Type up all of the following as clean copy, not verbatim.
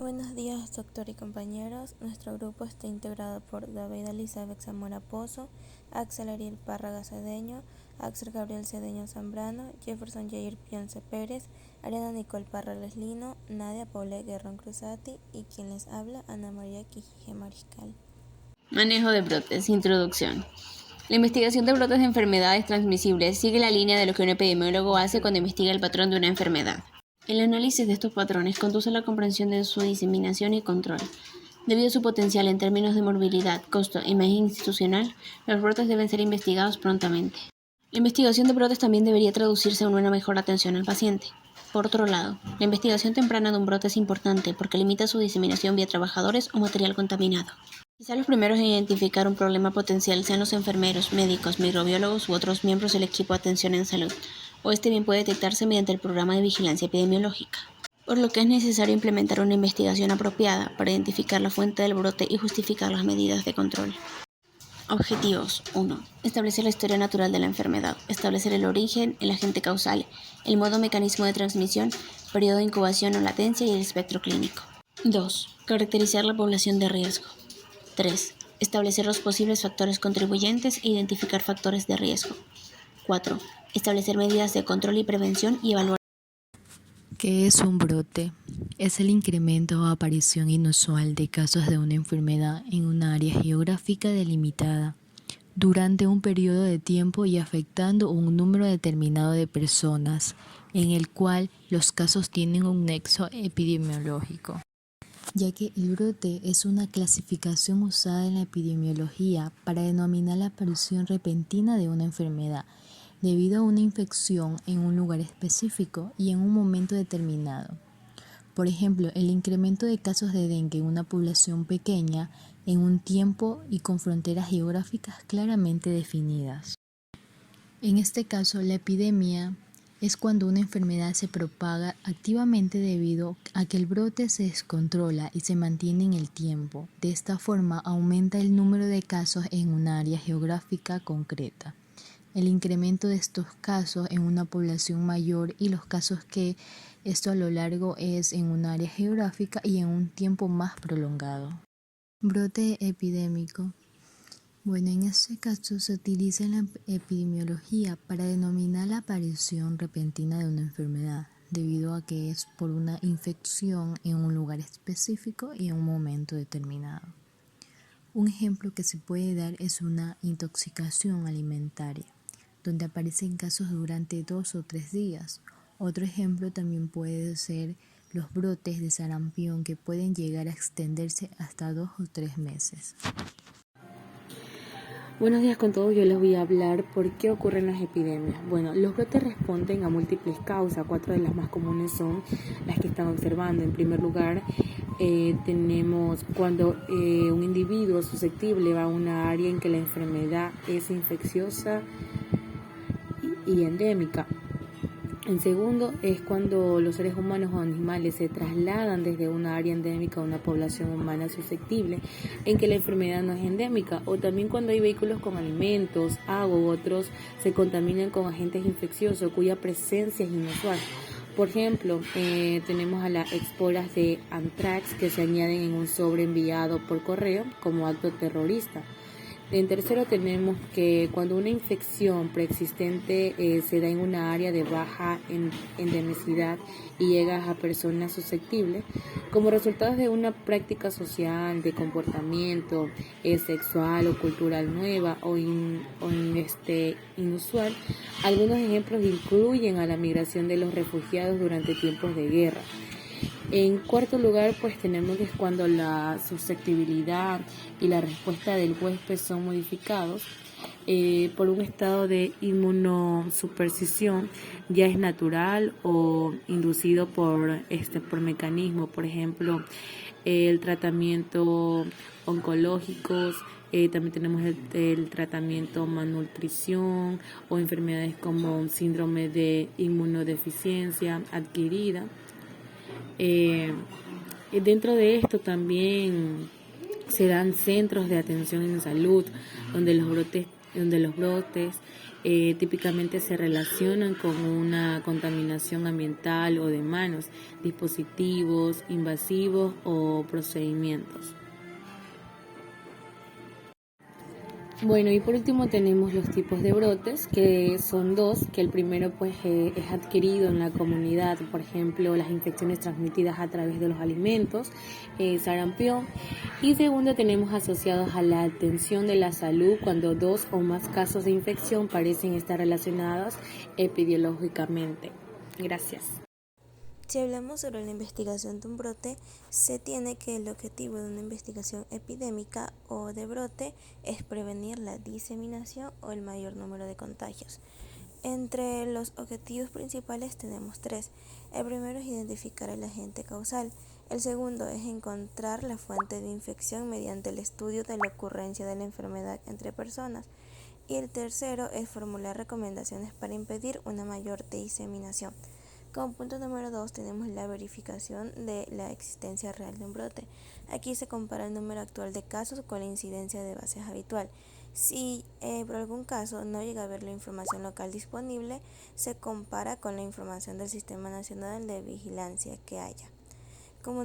Buenos días, doctor y compañeros. Nuestro grupo está integrado por David Elizabeth Zamora Pozo, Axel Ariel Párraga Cedeño, Axel Gabriel Cedeño Zambrano, Jefferson Jair Pionce Pérez, Ariana Nicole Parra Leslino, Nadia Paula Guerrón Cruzati y quien les habla, Ana María Quijije Mariscal. Manejo de brotes. Introducción. La investigación de brotes de enfermedades transmisibles sigue la línea de lo que un epidemiólogo hace cuando investiga el patrón de una enfermedad. El análisis de estos patrones conduce a la comprensión de su diseminación y control. Debido a su potencial en términos de morbilidad, costo e imagen institucional, los brotes deben ser investigados prontamente. La investigación de brotes también debería traducirse en una mejor atención al paciente. Por otro lado, la investigación temprana de un brote es importante porque limita su diseminación vía trabajadores o material contaminado. Quizá los primeros en identificar un problema potencial sean los enfermeros, médicos, microbiólogos u otros miembros del equipo de atención en salud, o este bien puede detectarse mediante el programa de vigilancia epidemiológica, por lo que es necesario implementar una investigación apropiada para identificar la fuente del brote y justificar las medidas de control. Objetivos. 1. Establecer la historia natural de la enfermedad. Establecer el origen, el agente causal, el modo o mecanismo de transmisión, periodo de incubación o latencia y el espectro clínico. 2. Caracterizar la población de riesgo. 3. Establecer los posibles factores contribuyentes e identificar factores de riesgo. 4. Establecer medidas de control y prevención y evaluar. ¿Qué es un brote? Es el incremento o aparición inusual de casos de una enfermedad en un área geográfica delimitada durante un periodo de tiempo y afectando un número determinado de personas, en el cual los casos tienen un nexo epidemiológico. Ya que el brote es una clasificación usada en la epidemiología para denominar la aparición repentina de una enfermedad debido a una infección en un lugar específico y en un momento determinado. Por ejemplo, el incremento de casos de dengue en una población pequeña en un tiempo y con fronteras geográficas claramente definidas. En este caso, la epidemia es cuando una enfermedad se propaga activamente debido a que el brote se descontrola y se mantiene en el tiempo. De esta forma, aumenta el número de casos en un área geográfica concreta. El incremento de estos casos en una población mayor y los casos que esto a lo largo es en un área geográfica y en un tiempo más prolongado. Brote epidémico. Bueno, en este caso se utiliza la epidemiología para denominar la aparición repentina de una enfermedad, debido a que es por una infección en un lugar específico y en un momento determinado. Un ejemplo que se puede dar es una intoxicación alimentaria, donde aparecen casos durante 2 o 3 días. Otro ejemplo también puede ser los brotes de sarampión que pueden llegar a extenderse hasta 2 o 3 meses. Buenos días con todos, yo les voy a hablar por qué ocurren las epidemias. Bueno, los brotes responden a múltiples causas, 4 de las más comunes son las que están observando. En primer lugar, tenemos cuando un individuo susceptible va a una área en que la enfermedad es infecciosa y endémica. En segundo, es cuando los seres humanos o animales se trasladan desde una área endémica a una población humana susceptible en que la enfermedad no es endémica, o también cuando hay vehículos con alimentos, agua u otros se contaminan con agentes infecciosos cuya presencia es inusual. Por ejemplo, tenemos a las esporas de anthrax que se añaden en un sobre enviado por correo como acto terrorista. En tercero tenemos que cuando una infección preexistente se da en una área de baja endemicidad y llega a personas susceptibles, como resultado de una práctica social, de comportamiento sexual o cultural nueva o inusual, algunos ejemplos incluyen a la migración de los refugiados durante tiempos de guerra. En cuarto lugar, pues tenemos que es cuando la susceptibilidad y la respuesta del huésped son modificados por un estado de inmunosupresión, ya es natural o inducido por mecanismo, por ejemplo, el tratamiento oncológicos. También tenemos el tratamiento malnutrición o enfermedades como síndrome de inmunodeficiencia adquirida. Dentro de esto también se dan centros de atención en salud donde los brotes típicamente se relacionan con una contaminación ambiental o de manos, dispositivos invasivos o procedimientos. Bueno, y por último tenemos los tipos de brotes, que son dos, que el primero es adquirido en la comunidad, por ejemplo, las infecciones transmitidas a través de los alimentos, sarampión, y segundo tenemos asociados a la atención de la salud cuando dos o más casos de infección parecen estar relacionados epidemiológicamente. Gracias. Si hablamos sobre la investigación de un brote, se tiene que el objetivo de una investigación epidémica o de brote es prevenir la diseminación o el mayor número de contagios. Entre los objetivos principales tenemos tres. El primero es identificar el agente causal. El segundo es encontrar la fuente de infección mediante el estudio de la ocurrencia de la enfermedad entre personas. Y el tercero es formular recomendaciones para impedir una mayor diseminación. Como punto número 2 tenemos la verificación de la existencia real de un brote. Aquí se compara el número actual de casos con la incidencia de bases habitual. Si por algún caso no llega a haber la información local disponible, se compara con la información del Sistema Nacional de Vigilancia que haya. Como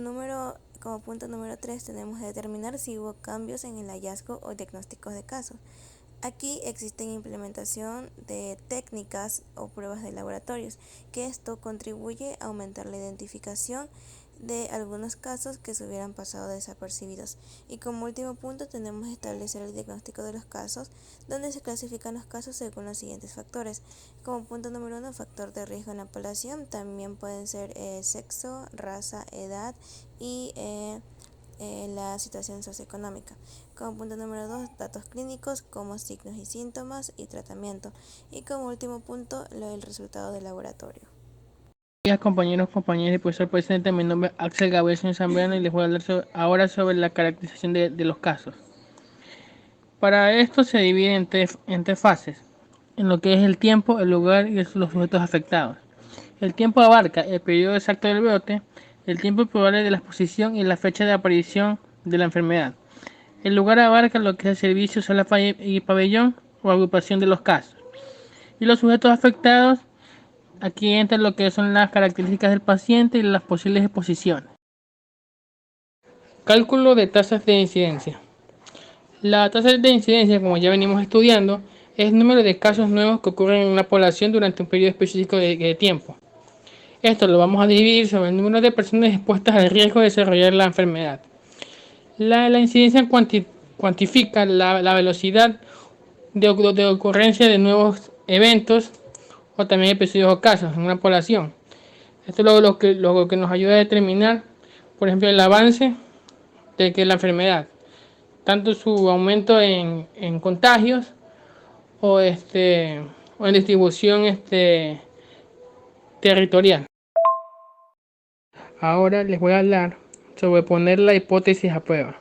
punto número 3 tenemos determinar si hubo cambios en el hallazgo o diagnósticos de casos. Aquí existe implementación de técnicas o pruebas de laboratorios, que esto contribuye a aumentar la identificación de algunos casos que se hubieran pasado desapercibidos. Y como último punto tenemos establecer el diagnóstico de los casos, donde se clasifican los casos según los siguientes factores. Como punto número 1, factor de riesgo en la población, también pueden ser sexo, raza, edad y la situación socioeconómica. Como punto número 2, datos clínicos como signos y síntomas y tratamiento. Y como último punto, el resultado del laboratorio. Buenos días, compañeros y profesor presente. Mi nombre es Axel Gabriel Zambrano y les voy a hablar ahora sobre la caracterización de los casos. Para esto se divide en tres fases, en lo que es el tiempo, el lugar y los sujetos afectados. El tiempo abarca el periodo exacto del brote, el tiempo probable de la exposición y la fecha de aparición de la enfermedad. El lugar abarca lo que es el servicio, sala y pabellón o agrupación de los casos. Y los sujetos afectados, aquí entra lo que son las características del paciente y las posibles exposiciones. Cálculo de tasas de incidencia. La tasa de incidencia, como ya venimos estudiando, es el número de casos nuevos que ocurren en una población durante un periodo específico de tiempo. Esto lo vamos a dividir sobre el número de personas expuestas al riesgo de desarrollar la enfermedad. La incidencia cuantifica la velocidad de ocurrencia de nuevos eventos o también episodios o casos en una población. Esto es lo que nos ayuda a determinar, por ejemplo, el avance de la enfermedad, tanto su aumento en contagios o en distribución territorial. Ahora les voy a hablar sobre poner la hipótesis a prueba.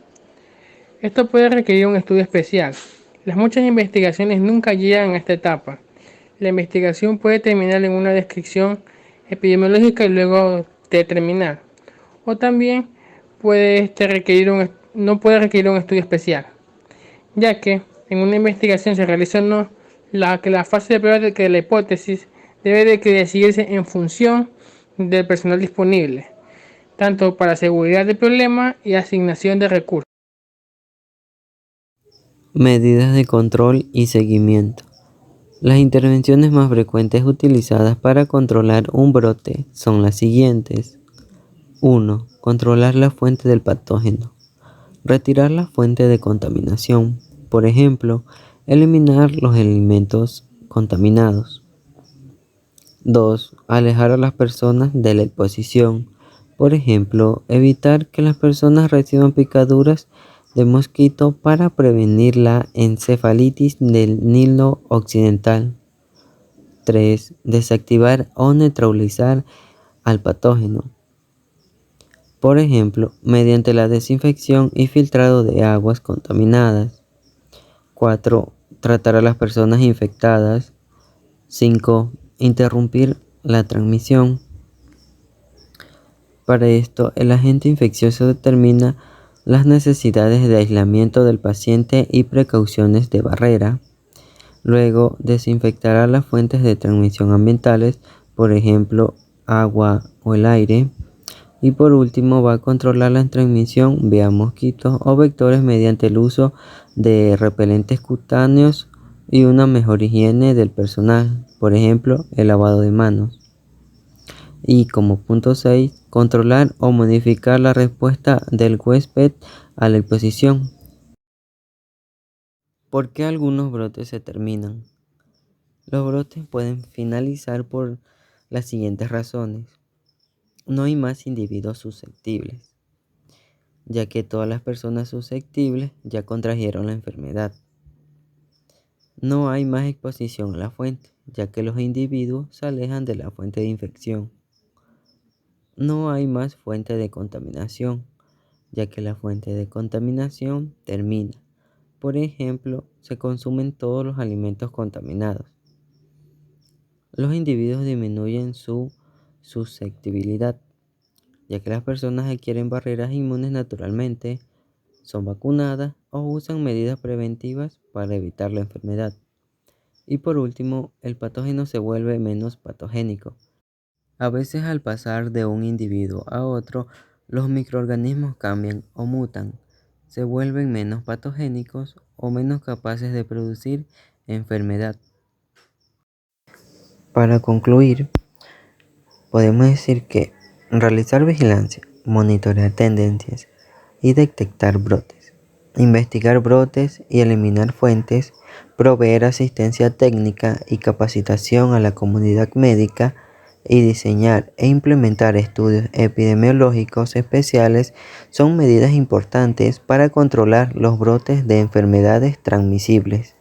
Esto puede requerir un estudio especial. Las muchas investigaciones nunca llegan a esta etapa. La investigación puede terminar en una descripción epidemiológica y luego determinar. O también no puede requerir un estudio especial, ya que en una investigación se realiza la fase de prueba de la hipótesis debe de decidirse en función del personal disponible, tanto para seguridad del problema y asignación de recursos. Medidas de control y seguimiento. Las intervenciones más frecuentes utilizadas para controlar un brote son las siguientes. 1. Controlar la fuente del patógeno. Retirar la fuente de contaminación. Por ejemplo, eliminar los alimentos contaminados. 2. Alejar a las personas de la exposición. Por ejemplo, evitar que las personas reciban picaduras de mosquito para prevenir la encefalitis del Nilo Occidental. 3. Desactivar o neutralizar al patógeno. Por ejemplo, mediante la desinfección y filtrado de aguas contaminadas. 4. Tratar a las personas infectadas. 5. Interrumpir la transmisión. Para esto, el agente infeccioso determina las necesidades de aislamiento del paciente y precauciones de barrera. Luego, desinfectará las fuentes de transmisión ambientales, por ejemplo, agua o el aire. Y por último, va a controlar la transmisión vía mosquitos o vectores mediante el uso de repelentes cutáneos y una mejor higiene del personal, por ejemplo, el lavado de manos. Y como punto 6, controlar o modificar la respuesta del huésped a la exposición. ¿Por qué algunos brotes se terminan? Los brotes pueden finalizar por las siguientes razones. No hay más individuos susceptibles, ya que todas las personas susceptibles ya contrajeron la enfermedad. No hay más exposición a la fuente, ya que los individuos se alejan de la fuente de infección. No hay más fuente de contaminación, ya que la fuente de contaminación termina. Por ejemplo, se consumen todos los alimentos contaminados. Los individuos disminuyen su susceptibilidad, ya que las personas adquieren barreras inmunes naturalmente, son vacunadas o usan medidas preventivas para evitar la enfermedad. Y por último, el patógeno se vuelve menos patogénico. A veces al pasar de un individuo a otro, los microorganismos cambian o mutan, se vuelven menos patogénicos o menos capaces de producir enfermedad. Para concluir, podemos decir que realizar vigilancia, monitorear tendencias y detectar brotes, investigar brotes y eliminar fuentes, proveer asistencia técnica y capacitación a la comunidad médica y diseñar e implementar estudios epidemiológicos especiales son medidas importantes para controlar los brotes de enfermedades transmisibles.